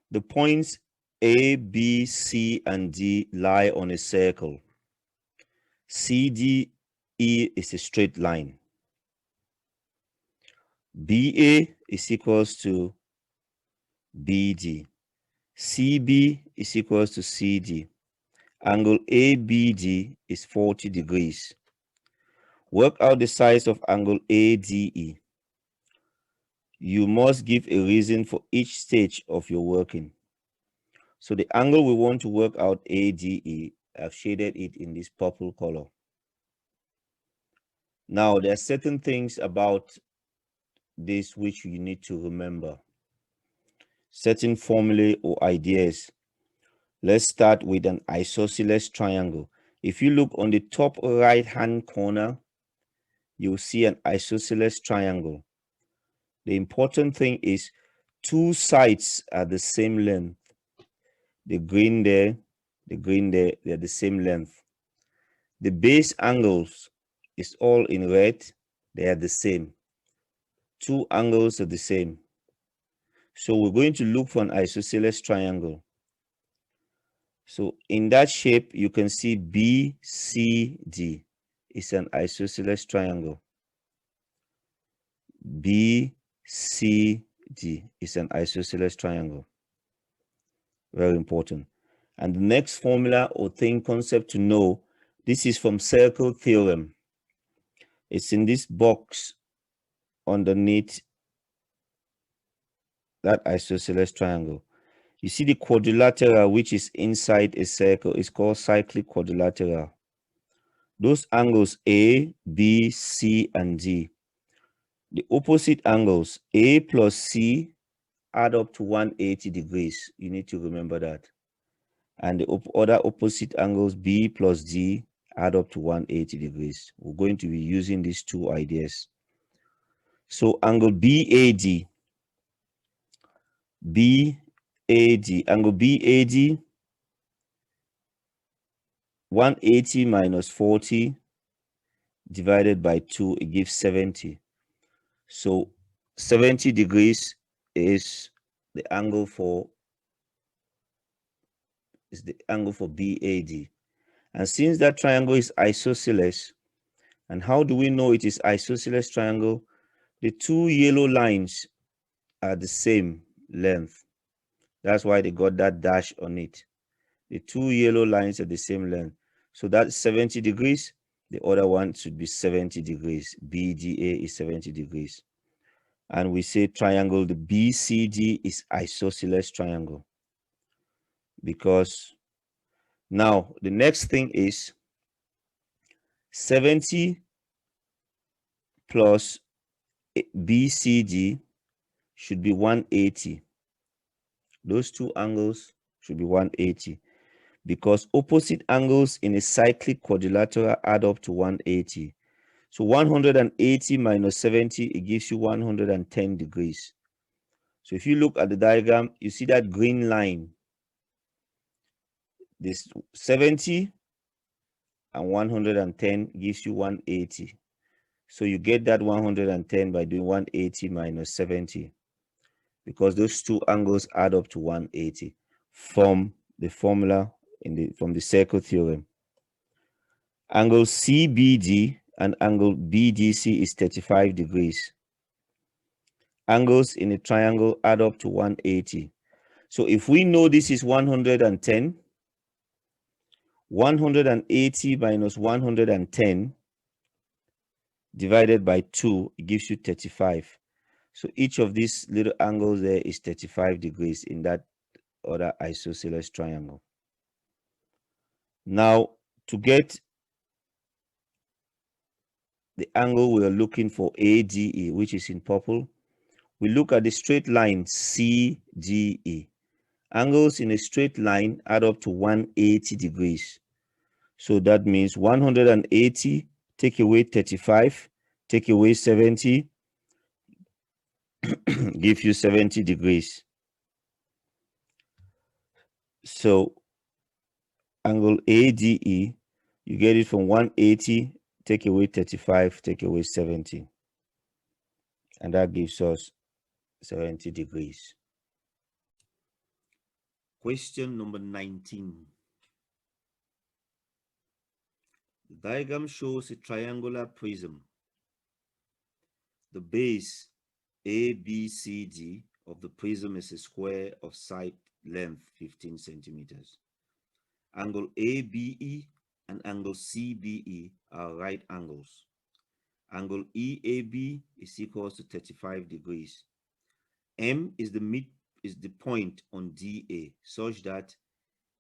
The points A, B, C, and D lie on a circle. CDE is a straight line. BA is equals to BD. CB is equals to CD. Angle ABD is 40 degrees. Work out the size of angle ADE. You must give a reason for each stage of your working. So the angle we want to work out, ADE, I've shaded it in this purple color. Now, there are certain things about this which you need to remember. Certain formulae or ideas. Let's start with an isosceles triangle. If you look on the top right-hand corner, you'll see an isosceles triangle. The important thing is 2 sides are the same length. the green there, they're the same length. The base angles is all in red, they are the same. Two angles are the same. So we're going to look for an isosceles triangle. So in that shape, you can see BCD is an isosceles triangle. BCD is an isosceles triangle. Very important. And the next formula or thing concept to know, this is from circle theorem. It's in this box underneath that isosceles triangle. You see the quadrilateral which is inside a circle is called cyclic quadrilateral. Those angles A, B, C, and D. The opposite angles A plus C add up to 180 degrees. You need to remember that. And the other opposite angles B plus D add up to 180 degrees. We're going to be using these two ideas. So angle BAD, angle BAD, 180 minus 40 divided by 2, it gives 70. So 70 degrees is the angle for BAD. And since that triangle is isosceles, and how do we know it is isosceles triangle? The two yellow lines are the same length. That's why they got that dash on it. The two yellow lines are the same length. So that's 70 degrees. The other one should be 70 degrees. BDA is 70 degrees. And we say triangle, the BCD is isosceles triangle. Because now the next thing is 70 plus BCD should be 180. Those two angles should be 180 because opposite angles in a cyclic quadrilateral add up to 180. So 180 minus 70, it gives you 110 degrees. So if you look at the diagram, you see that green line. This 70 and 110 gives you 180. So you get that 110 by doing 180 minus 70 because those two angles add up to 180 from the formula from the circle theorem. Angle CBD and angle BDC is 35 degrees. Angles in a triangle add up to 180. So if we know this is 110, 180 minus 110 divided by 2, it gives you 35. So each of these little angles there is 35 degrees in that other isosceles triangle. Now, to get the angle we are looking for, ADE, which is in purple, we look at the straight line CDE. Angles in a straight line add up to 180 degrees. So that means 180, take away 35, take away 70, give you 70 degrees. So angle ADE, you get it from 180, take away 35, take away 70. And that gives us 70 degrees. Question number 19. The diagram shows a triangular prism. The base ABCD of the prism is a square of side length 15 centimeters. Angle ABE and angle CBE are right angles. Angle EAB is equals to 35 degrees. M is the point on DA such that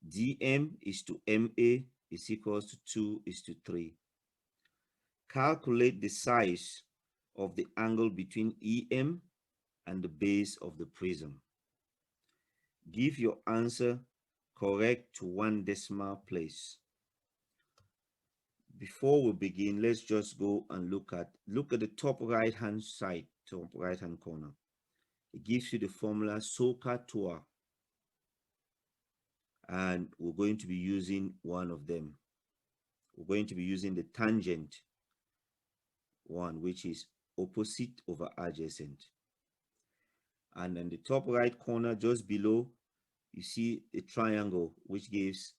DM is to MA is equals to 2:3. Calculate the size of the angle between EM and the base of the prism. Give your answer correct to 1 decimal place. Before we begin, let's just go and look at the top right hand side, top right hand corner. It gives you the formula SOHCAHTOA. and we're going to be using one of them. We're going to be using the tangent one, which is opposite over adjacent. And in the top right corner, just below, you see a triangle, which gives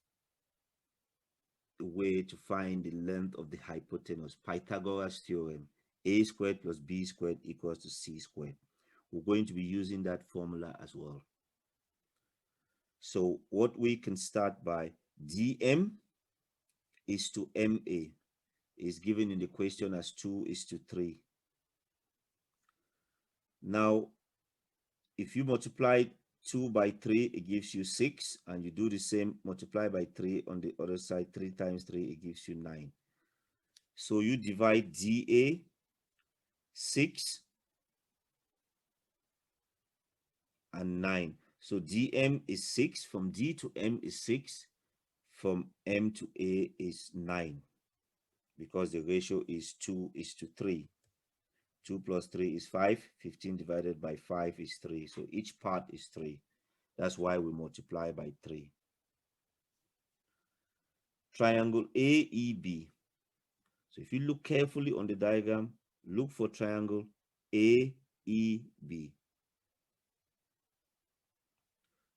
a way to find the length of the hypotenuse. Pythagoras theorem, a squared plus b squared equals to c squared. We're going to be using that formula as well. So what we can start by, dm is to ma is given in the question as 2:3. Now, if you multiply 2 by 3, it gives you 6, and you do the same, multiply by 3 on the other side, 3 times 3, it gives you 9. So you divide dA 6 and 9. So dm is 6, from d to m is 6, from m to a is 9, because the ratio is 2:3. 2 plus 3 is 5. 15 divided by 5 is 3. So each part is 3. That's why we multiply by 3. Triangle AEB. So if you look carefully on the diagram, look for triangle AEB.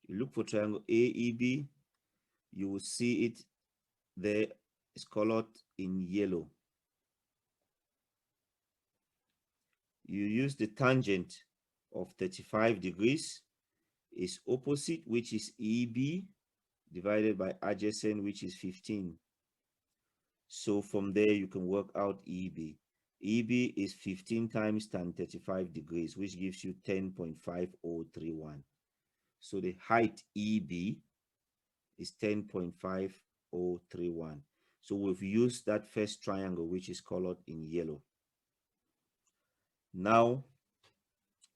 You look for triangle AEB, you will see it there. It's colored in yellow. You use the tangent of 35 degrees, is opposite, which is EB, divided by adjacent, which is 15. So from there, you can work out EB. EB is 15 times tan 35 degrees, which gives you 10.5031. So the height EB is 10.5031. So we've used that first triangle, which is colored in yellow. Now,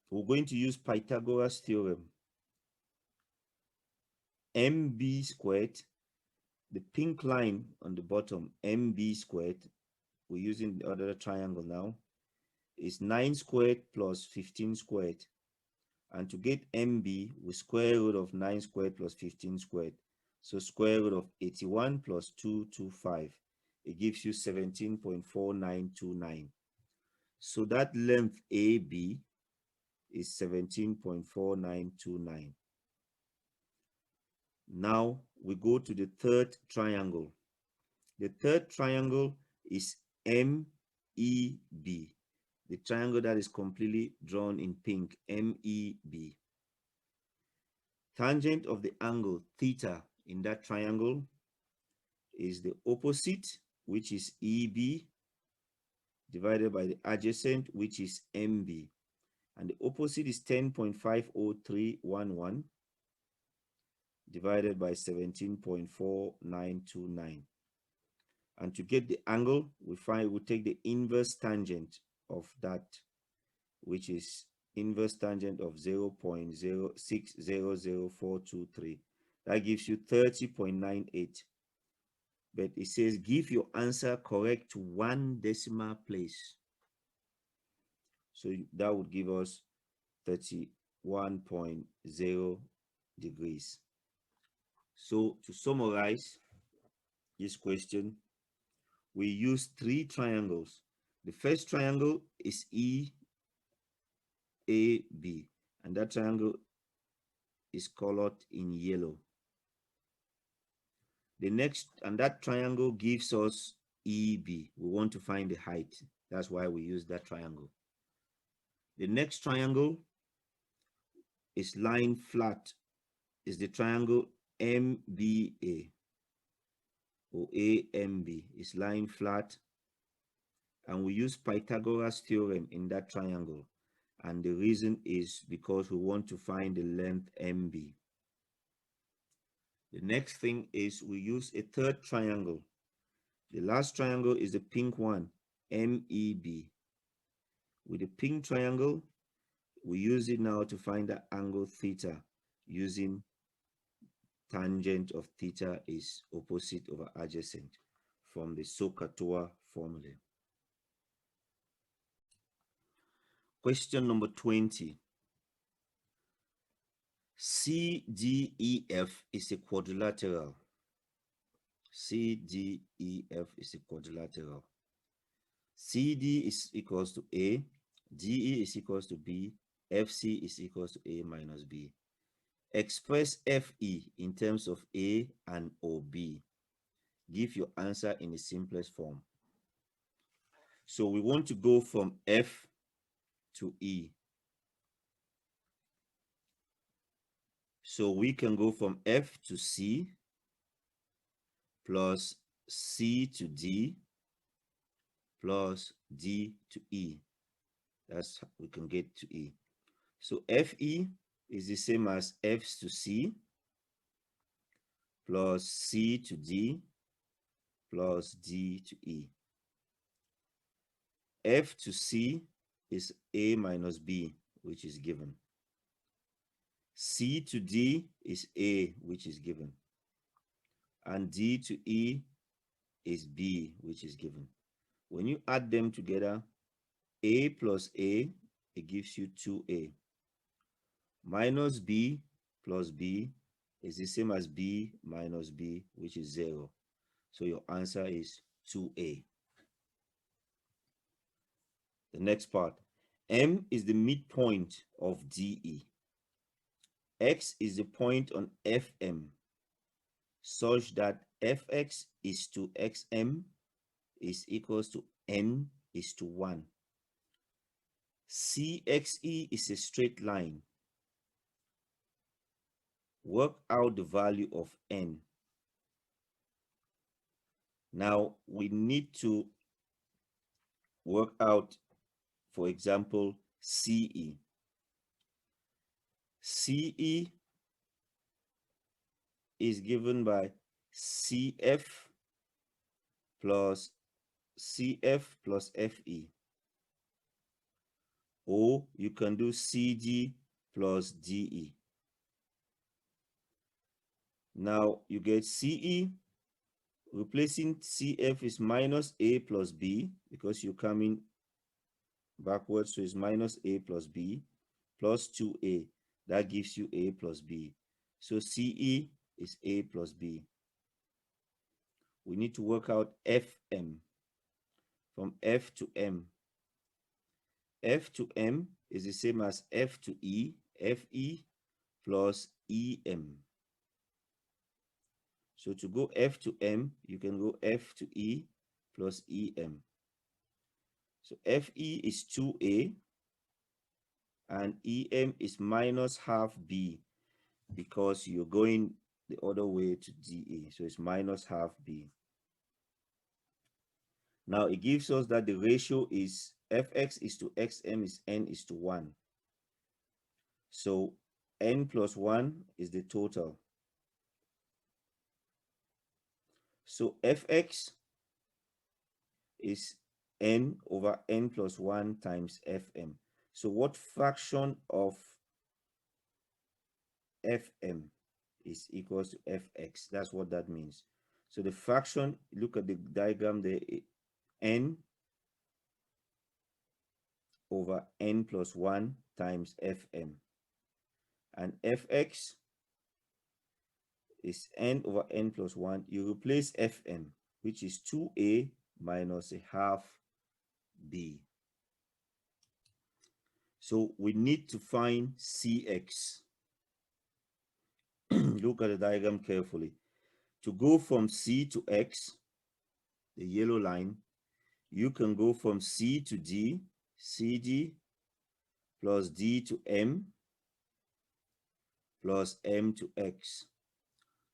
we're going to use Pythagoras theorem. MB squared, the pink line on the bottom, MB squared, we're using the other triangle now, is 9 squared plus 15 squared. And to get MB, we square root of 9 squared plus 15 squared. So square root of 81 plus 225. It gives you 17.4929. So that length AB is 17.4929. Now we go to the third triangle. The third triangle is MEB. The triangle that is completely drawn in pink, MEB. Tangent of the angle theta in that triangle is the opposite, which is EB, divided by the adjacent, which is MB. And the opposite is 10.50311 divided by 17.4929. And to get the angle, we take the inverse tangent of that, which is inverse tangent of 0.0600423. That gives you 30.98. But it says give your answer correct to 1 decimal place. So that would give us 31.0 degrees. So to summarize this question, we use 3 triangles. The first triangle is EAB, and that triangle is colored in yellow. The next, and that triangle gives us EB. We want to find the height. That's why we use that triangle. The next triangle is lying flat, is the triangle MBA or AMB. Is lying flat, and we use Pythagoras theorem in that triangle, and the reason is because we want to find the length MB. The next thing is we use a third triangle. The last triangle is the pink one, MEB. With the pink triangle, we use it now to find the angle theta using tangent of theta is opposite over adjacent from the SOHCAHTOA formula. Question number 20. CDEF is a quadrilateral. CDEF is a quadrilateral. CD is equals to A, DE is equals to B, FC is equals to A minus B. Express FE in terms of A and OB. Give your answer in the simplest form. So we want to go from F to E. So we can go from F to C plus C to D plus D to E. That's how we can get to E. So FE is the same as F to C plus C to D plus D to E. F to C is A minus B, which is given. C to D is A, which is given. And D to E is B, which is given. When you add them together, A plus A, it gives you 2A. Minus B plus B is the same as B minus B, which is 0. So your answer is 2A. The next part. M is the midpoint of DE. X is the point on FM, such that Fx is to Xm is equals to N is to 1. CXE is a straight line. Work out the value of N. Now we need to work out, for example, CE. CE is given by CF plus FE. Or you can do CD plus DE. Now you get CE, replacing CF is minus A plus B because you're coming backwards, so it's minus A plus B plus 2A. That gives you A plus B. So CE is A plus B. We need to work out FM from F to M. F to M is the same as F to E, FE plus EM. So to go F to M, you can go F to E plus EM. So FE is 2A and EM is minus half B because you're going the other way to DE. So it's minus half B. Now it gives us that the ratio is Fx is to Xm is N is to 1. So N plus 1 is the total. So Fx is N over N plus 1 times Fm. So what fraction of Fm is equals to Fx? That's what that means. So the fraction, look at the diagram there, N over N plus 1 times Fm. And Fx is N over N plus 1. You replace Fm, which is 2A minus a half B. So we need to find Cx. Look at the diagram carefully. To go from C to X, the yellow line, you can go from C to D, CD plus D to M plus M to X.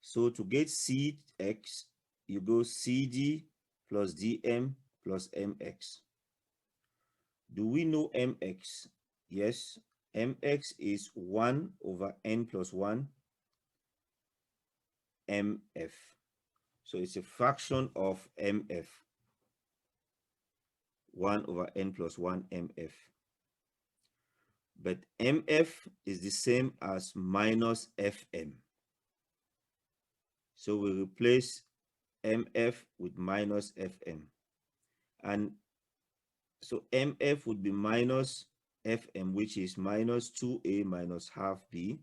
So to get Cx, you go CD plus DM plus MX. Do we know MX? Yes, MX is 1 over N plus 1 MF. So it's a fraction of MF. 1 over N plus 1 MF. But MF is the same as minus FM. So we replace MF with minus FM. And so MF would be minus FM, which is minus 2A minus half B.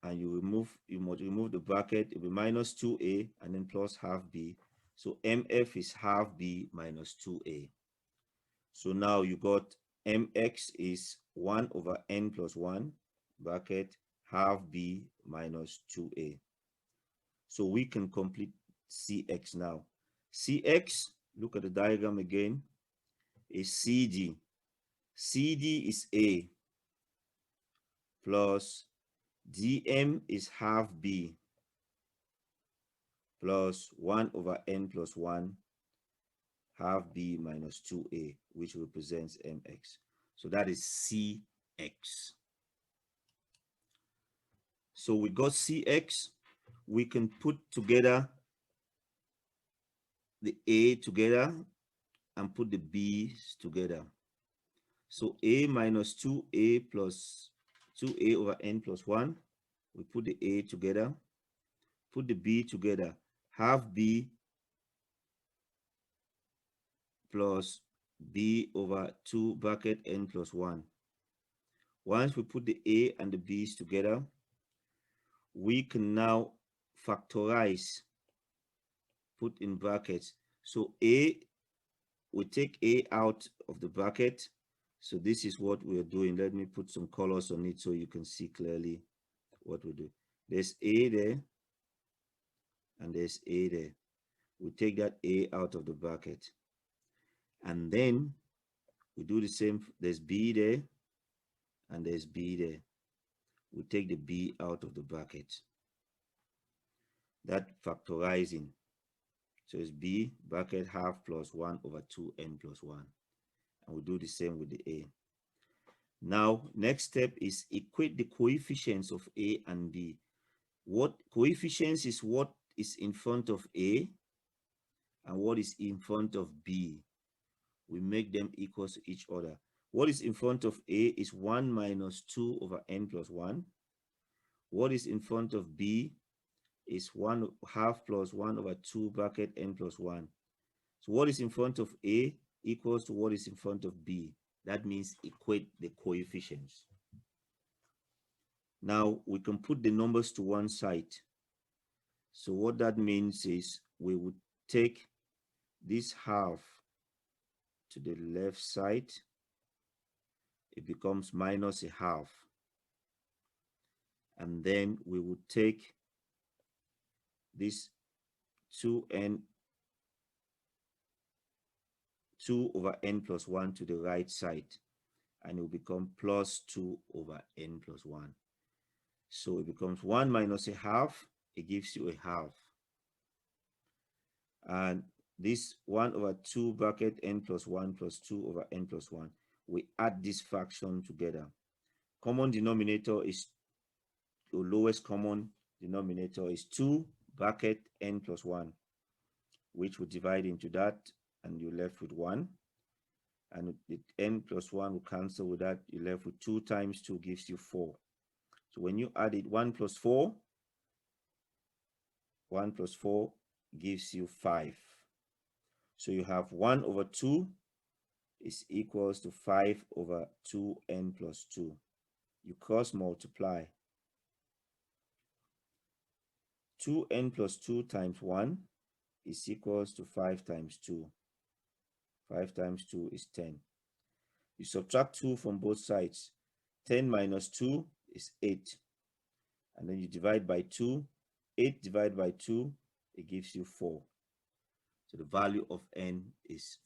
and you must remove the bracket, it will be minus 2a and then plus half b. So mf is half b minus 2a. So now you got mx is 1 over n plus 1 bracket half b minus 2a. So we can complete cx now. Cx, look at the diagram again, is cd. cd is a plus dm is half b plus 1 over n plus 1 half b minus 2a, which represents mx. So that is cx. So we got cx. We can put together the a together and put the b's together. So a minus 2a plus 2a over n plus 1. We put the a together, put the b together, half b plus b over 2 bracket n plus 1. Once we put the a and the b's together, we can now factorize, put in brackets. So a, we take a out of the bracket. So this is what we're doing. Let me put some colors on it so you can see clearly what we do. There's a there and there's a there. We take that a out of the bracket. And then we do the same. There's b there and there's b there. We take the b out of the bracket. That factorizing. So it's b bracket half plus 1 over 2n plus 1. And we do the same with the a. Now, next step is equate the coefficients of a and b. What coefficients is what is in front of a and what is in front of b. We make them equal to each other. What is in front of a is 1 minus 2 over n plus 1. What is in front of b is 1 half plus 1 over 2 bracket n plus 1. So what is in front of a equals to what is in front of b. That means equate the coefficients. Now we can put the numbers to one side. So what that means is we would take this half to the left side. It becomes minus a half. And then we would take this 2 over n plus 1 to the right side, and it will become plus 2 over n plus 1. So it becomes 1 minus a half. It gives you a half. And this 1 over 2 bracket n plus 1 plus 2 over n plus 1, we add this fraction together. Common denominator is, the lowest common denominator is 2 bracket n plus 1, which we divide into that, and you're left with 1. And the n plus 1 will cancel with that. You're left with 2 times 2 gives you 4. So when you add it, 1 plus 4 gives you 5. So you have 1 over 2 is equals to 5 over 2n plus 2. You cross multiply. 2n plus 2 times 1 is equals to 5 times 2. 5 times 2 is 10. You subtract 2 from both sides. 10 minus 2 is 8. And then you divide by 2. 8 divided by 2, it gives you 4. So the value of n is